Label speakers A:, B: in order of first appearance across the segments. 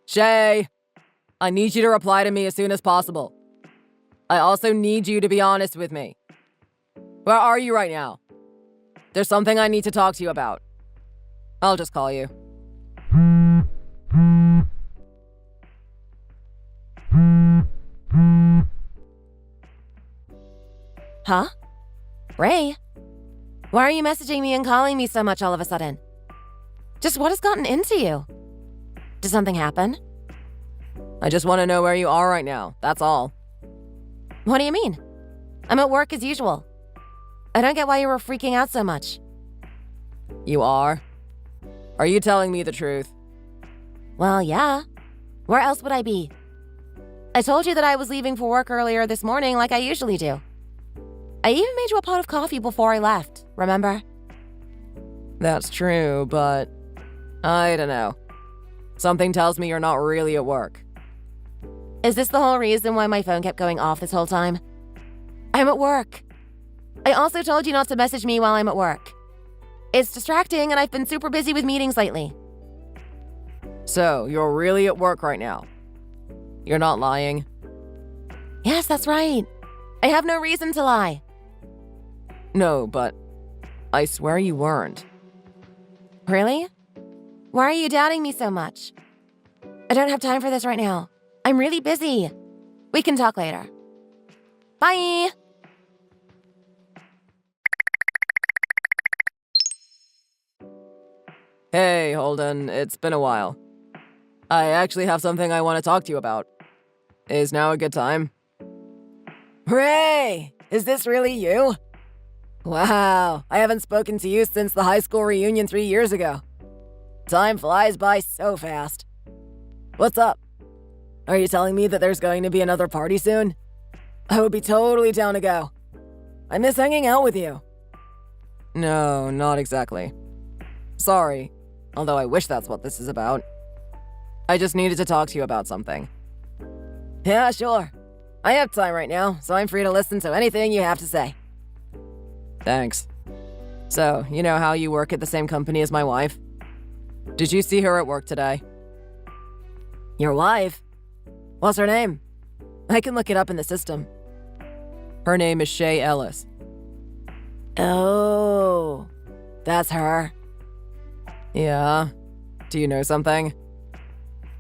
A: Shay, I need you to reply to me as soon as possible. I also need you to be honest with me. Where are you right now? There's something I need to talk to you about. I'll just call you.
B: Huh? Ray? Why are you messaging me and calling me so much all of a sudden? Just what has gotten into you? Did something happen?
A: I just want to know where you are right now, that's all.
B: What do you mean? I'm at work as usual. I don't get why you were freaking out so much.
A: You are? Are you telling me the truth?
B: Well, yeah. Where else would I be? I told you that I was leaving for work earlier this morning like I usually do. I even made you a pot of coffee before I left, remember?
A: That's true, but I don't know. Something tells me you're not really at work.
B: Is this the whole reason why my phone kept going off this whole time? I'm at work. I also told you not to message me while I'm at work. It's distracting and I've been super busy with meetings lately.
A: So, you're really at work right now? You're not lying?
B: Yes, that's right. I have no reason to lie.
A: No, but I swear you weren't.
B: Really? Why are you doubting me so much? I don't have time for this right now. I'm really busy. We can talk later. Bye!
A: Hey, Holden, it's been a while. I actually have something I want to talk to you about. Is now a good time? Ray! Is this really you? Wow, I haven't spoken to you since the high school reunion 3 years ago. Time flies by so fast. What's up? Are you telling me that there's going to be another party soon? I would be totally down to go. I miss hanging out with you. No, not exactly. Sorry, although I wish that's what this is about. I just needed to talk to you about something. Yeah, sure. I have time right now, so I'm free to listen to anything you have to say. Thanks. So, you know how you work at the same company as my wife? Did you see her at work today? Your wife? What's her name? I can look it up in the system. Her name is Shay Ellis. Oh, that's her. Yeah. Do you know something?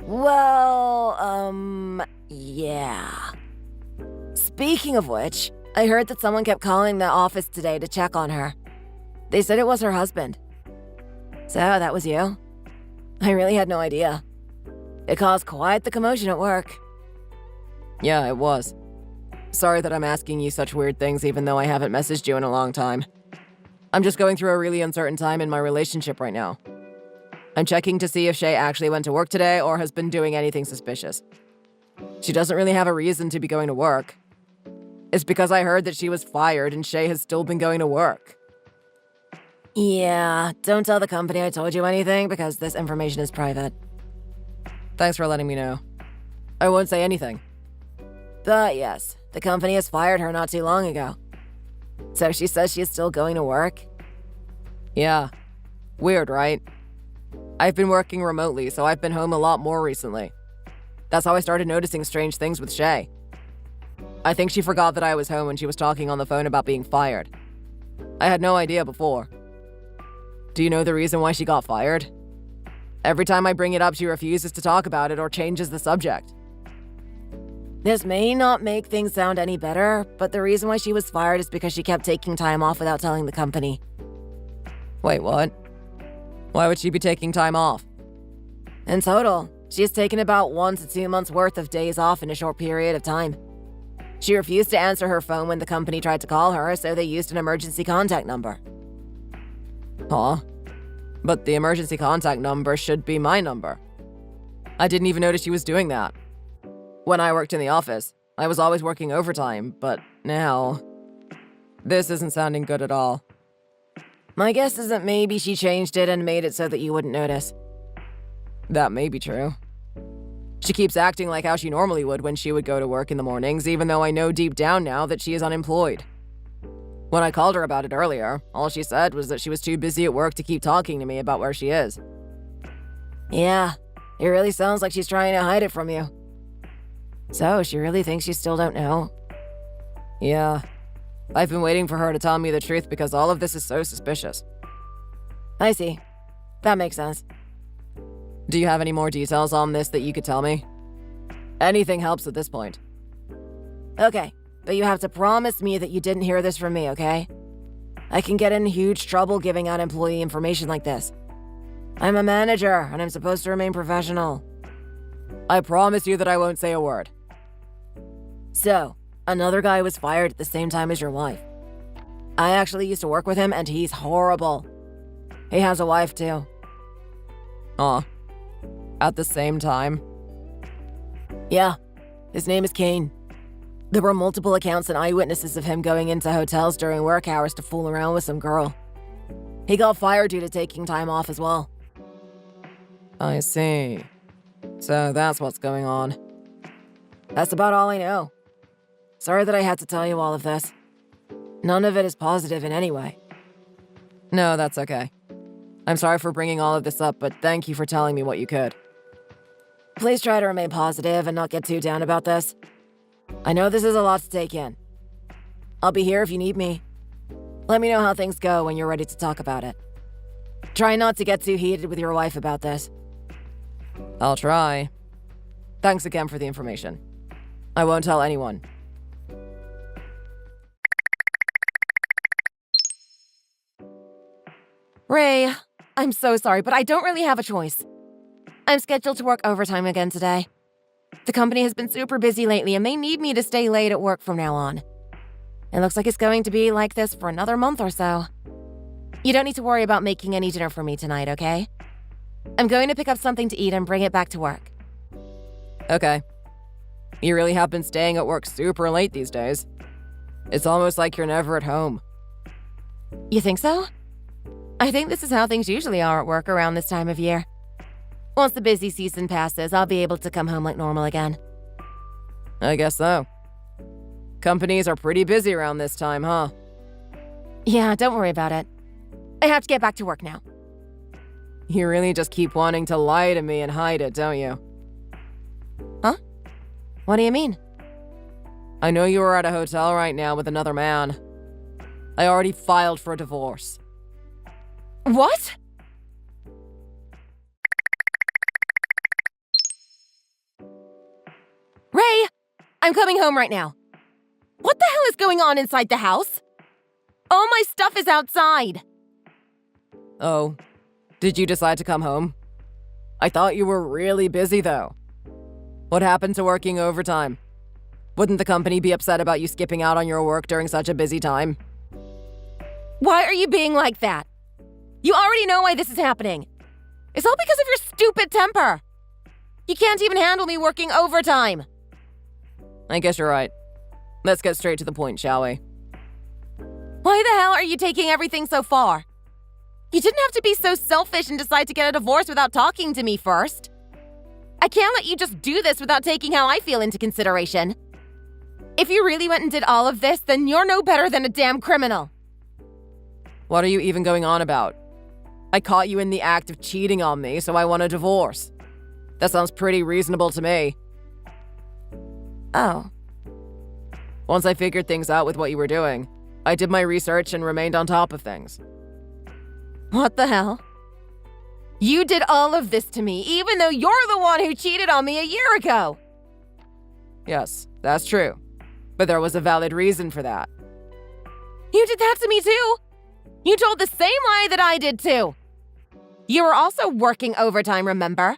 A: Well, yeah. Speaking of which, I heard that someone kept calling the office today to check on her. They said it was her husband. So, that was you? I really had no idea. It caused quite the commotion at work. Yeah, it was. Sorry that I'm asking you such weird things even though I haven't messaged you in a long time. I'm just going through a really uncertain time in my relationship right now. I'm checking to see if Shay actually went to work today or has been doing anything suspicious. She doesn't really have a reason to be going to work. It's because I heard that she was fired and Shay has still been going to work. Yeah, don't tell the company I told you anything because this information is private. Thanks for letting me know. I won't say anything. But yes, the company has fired her not too long ago. So she says she is still going to work? Yeah. Weird, right? I've been working remotely, so I've been home a lot more recently. That's how I started noticing strange things with Shay. I think she forgot that I was home when she was talking on the phone about being fired. I had no idea before. Do you know the reason why she got fired? Every time I bring it up, she refuses to talk about it or changes the subject. This may not make things sound any better, but the reason why she was fired is because she kept taking time off without telling the company. Wait, what? Why would she be taking time off? In total, she has taken about 1 to 2 months worth of days off in a short period of time. She refused to answer her phone when the company tried to call her, so they used an emergency contact number. Huh? But the emergency contact number should be my number. I didn't even notice she was doing that. When I worked in the office, I was always working overtime, but now... This isn't sounding good at all. My guess is that maybe she changed it and made it so that you wouldn't notice. That may be true. She keeps acting like how she normally would when she would go to work in the mornings, even though I know deep down now that she is unemployed. When I called her about it earlier, all she said was that she was too busy at work to keep talking to me about where she is. Yeah, It really sounds like she's trying to hide it from you. So, she really thinks you still don't know? Yeah. I've been waiting for her to tell me the truth because all of this is so suspicious. I see. That makes sense. Do you have any more details on this that you could tell me? Anything helps at this point. Okay, but you have to promise me that you didn't hear this from me, okay? I can get in huge trouble giving out employee information like this. I'm a manager, and I'm supposed to remain professional. I promise you that I won't say a word. So, another guy was fired at the same time as your wife. I actually used to work with him, and he's horrible. He has a wife, too. Aw. At the same time? Yeah. His name is Kane. There were multiple accounts and eyewitnesses of him going into hotels during work hours to fool around with some girl. He got fired due to taking time off as well. I see. So that's what's going on. That's about all I know. Sorry that I had to tell you all of this. None of it is positive in any way. No, that's okay. I'm sorry for bringing all of this up, but thank you for telling me what you could. Please try to remain positive and not get too down about this. I know this is a lot to take in. I'll be here if you need me. Let me know how things go when you're ready to talk about it. Try not to get too heated with your wife about this. I'll try. Thanks again for the information. I won't tell anyone.
B: Ray, I'm so sorry, but I don't really have a choice. I'm scheduled to work overtime again today. The company has been super busy lately, and they need me to stay late at work from now on. It looks like it's going to be like this for another month or so. You don't need to worry about making any dinner for me tonight, okay? I'm going to pick up something to eat and bring it back to work.
A: Okay. You really have been staying at work super late these days. It's almost like you're never at home.
B: You think so? I think this is how things usually are at work around this time of year. Once the busy season passes, I'll be able to come home like normal again.
A: I guess so. Companies are pretty busy around this time, huh?
B: Yeah, don't worry about it. I have to get back to work now.
A: You really just keep wanting to lie to me and hide it, don't you?
B: Huh? What do you mean?
A: I know you are at a hotel right now with another man. I already filed for a divorce.
B: What? Ray, I'm coming home right now. What the hell is going on inside the house? All my stuff is outside.
A: Oh, did you decide to come home? I thought you were really busy, though. What happened to working overtime? Wouldn't the company be upset about you skipping out on your work during such a busy time?
B: Why are you being like that? You already know why this is happening. It's all because of your stupid temper. You can't even handle me working overtime.
A: I guess you're right. Let's get straight to the point, shall we?
B: Why the hell are you taking everything so far? You didn't have to be so selfish and decide to get a divorce without talking to me first. I can't let you just do this without taking how I feel into consideration. If you really went and did all of this, then you're no better than a damn criminal.
A: What are you even going on about? I caught you in the act of cheating on me, so I want a divorce. That sounds pretty reasonable to me.
B: Oh.
A: Once I figured things out with what you were doing, I did my research and remained on top of things.
B: What the hell? You did all of this to me, even though you're the one who cheated on me a year ago.
A: Yes, that's true. But there was a valid reason for that.
B: You did that to me too. You told the same lie that I did too. You were also working overtime, remember?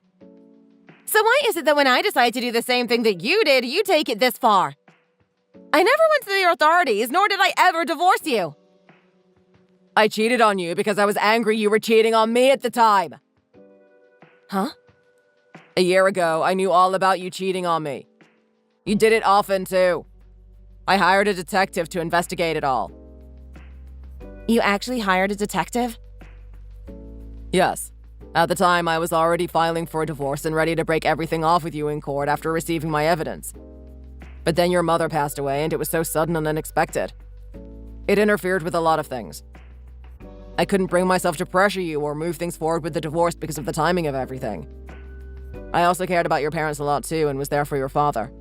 B: So why is it that when I decide to do the same thing that you did, you take it this far? I never went to the authorities, nor did I ever divorce you.
A: I cheated on you because I was angry you were cheating on me at the time.
B: Huh?
A: A year ago, I knew all about you cheating on me. You did it often, too. I hired a detective to investigate it all.
B: You actually hired a detective?
A: Yes. At the time, I was already filing for a divorce and ready to break everything off with you in court after receiving my evidence. But then your mother passed away, and it was so sudden and unexpected. It interfered with a lot of things. I couldn't bring myself to pressure you or move things forward with the divorce because of the timing of everything. I also cared about your parents a lot too and was there for your father.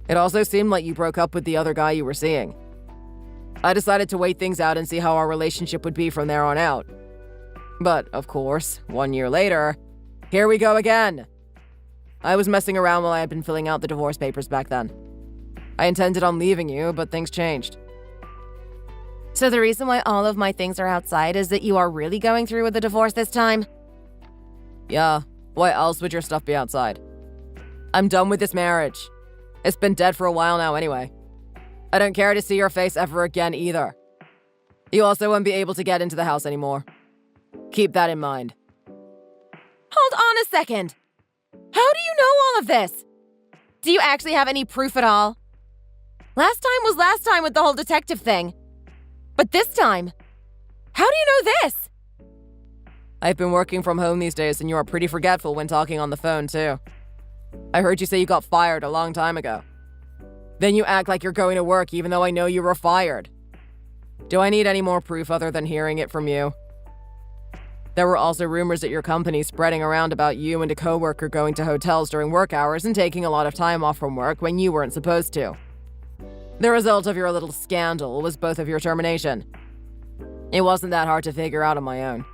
A: It also seemed like you broke up with the other guy you were seeing. I decided to wait things out and see how our relationship would be from there on out. But, of course, 1 year later, here we go again. I was messing around while I had been filling out the divorce papers back then. I intended on leaving you, but things changed.
B: So the reason why all of my things are outside is that you are really going through with the divorce this time?
A: Yeah, why else would your stuff be outside? I'm done with this marriage. It's been dead for a while now anyway. I don't care to see your face ever again either. You also won't be able to get into the house anymore. Keep that in mind.
B: Hold on a second. How do you know all of this? Do you actually have any proof at all? Last time was last time with the whole detective thing. But this time, how do you know this?
A: I've been working from home these days and you are pretty forgetful when talking on the phone too. I heard you say you got fired a long time ago. Then you act like you're going to work even though I know you were fired. Do I need any more proof other than hearing it from you? There were also rumors at your company spreading around about you and a coworker going to hotels during work hours and taking a lot of time off from work when you weren't supposed to. The result of your little scandal was both of your termination. It wasn't that hard to figure out on my own.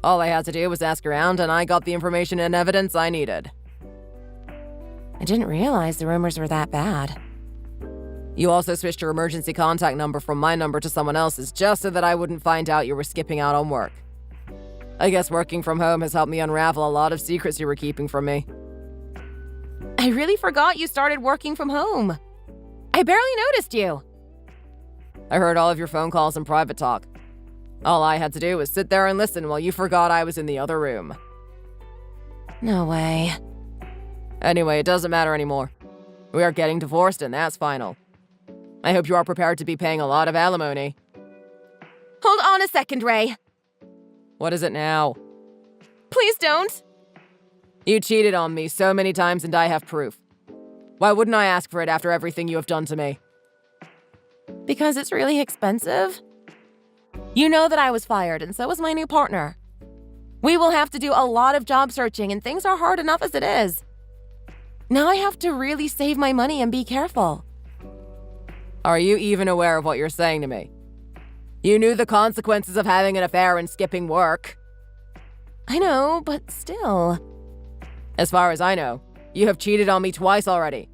A: All I had to do was ask around and I got the information and evidence I needed.
B: I didn't realize the rumors were that bad.
A: You also switched your emergency contact number from my number to someone else's just so that I wouldn't find out you were skipping out on work. I guess working from home has helped me unravel a lot of secrets you were keeping from me.
B: I really forgot you started working from home. I barely noticed you.
A: I heard all of your phone calls and private talk. All I had to do was sit there and listen while you forgot I was in the other room.
B: No way.
A: Anyway, it doesn't matter anymore. We are getting divorced and that's final. I hope you are prepared to be paying a lot of alimony.
B: Hold on a second, Ray.
A: What is it now?
B: Please don't.
A: You cheated on me so many times and I have proof. Why wouldn't I ask for it after everything you have done to me?
B: Because it's really expensive? You know that I was fired and so was my new partner. We will have to do a lot of job searching and things are hard enough as it is. Now I have to really save my money and be careful.
A: Are you even aware of what you're saying to me? You knew the consequences of having an affair and skipping work.
B: I know, but still.
A: As far as I know, you have cheated on me twice already.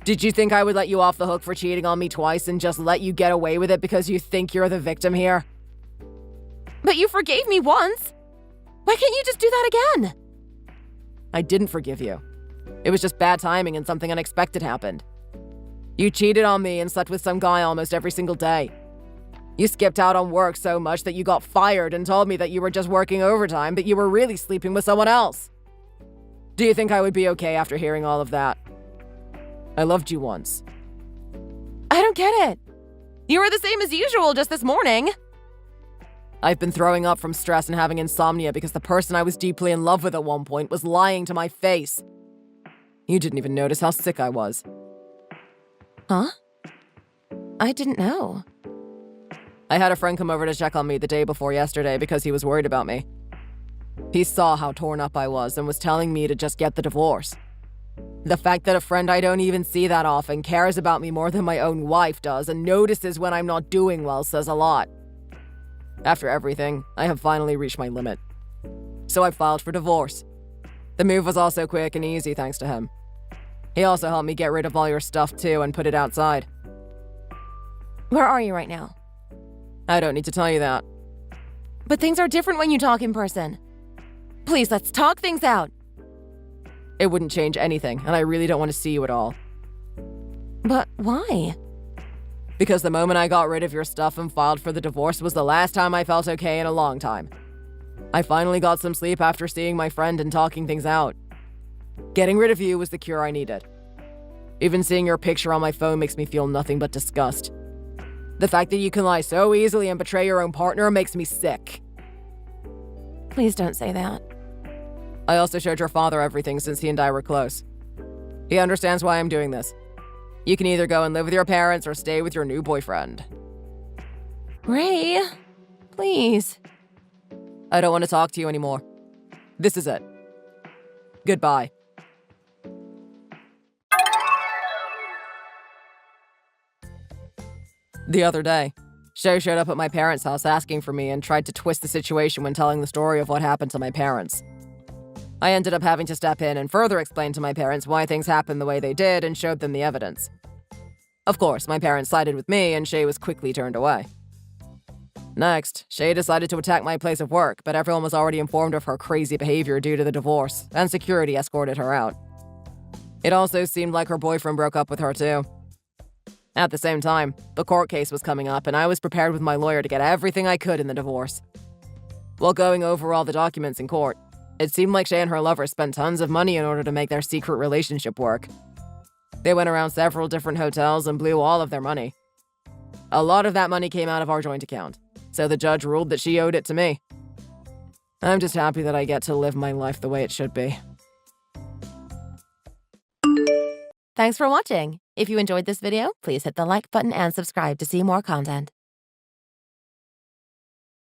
A: Did you think I would let you off the hook for cheating on me twice and just let you get away with it because you think you're the victim here?
B: But you forgave me once. Why can't you just do that again?
A: I didn't forgive you. It was just bad timing and something unexpected happened. You cheated on me and slept with some guy almost every single day. You skipped out on work so much that you got fired and told me that you were just working overtime, but you were really sleeping with someone else. Do you think I would be okay after hearing all of that? I loved you once.
B: I don't get it. You were the same as usual just this morning.
A: I've been throwing up from stress and having insomnia because the person I was deeply in love with at one point was lying to my face. You didn't even notice how sick I was.
B: Huh? I didn't know.
A: I had a friend come over to check on me the day before yesterday because he was worried about me. He saw how torn up I was and was telling me to just get the divorce. The fact that a friend I don't even see that often cares about me more than my own wife does and notices when I'm not doing well says a lot. After everything, I have finally reached my limit. So I filed for divorce. The move was also quick and easy thanks to him. He also helped me get rid of all your stuff too and put it outside.
B: Where are you right now?
A: I don't need to tell you that.
B: But things are different when you talk in person. Please, let's talk things out.
A: It wouldn't change anything, and I really don't want to see you at all.
B: But why?
A: Because the moment I got rid of your stuff and filed for the divorce was the last time I felt okay in a long time. I finally got some sleep after seeing my friend and talking things out. Getting rid of you was the cure I needed. Even seeing your picture on my phone makes me feel nothing but disgust. The fact that you can lie so easily and betray your own partner makes me sick.
B: Please don't say that.
A: I also showed your father everything since he and I were close. He understands why I'm doing this. You can either go and live with your parents or stay with your new boyfriend.
B: Ray, please.
A: I don't want to talk to you anymore. This is it. Goodbye. The other day, Shay showed up at my parents' house asking for me and tried to twist the situation when telling the story of what happened to my parents. I ended up having to step in and further explain to my parents why things happened the way they did and showed them the evidence. Of course, my parents sided with me and Shay was quickly turned away. Next, Shay decided to attack my place of work, but everyone was already informed of her crazy behavior due to the divorce, and security escorted her out. It also seemed like her boyfriend broke up with her too. At the same time, the court case was coming up and I was prepared with my lawyer to get everything I could in the divorce. While going over all the documents in court, it seemed like Shay and her lover spent tons of money in order to make their secret relationship work. They went around several different hotels and blew all of their money. A lot of that money came out of our joint account, so the judge ruled that she owed it to me. I'm just happy that I get to live my life the way it should be.
B: Thanks for watching. If you enjoyed this video, please hit the like button and subscribe to see more content.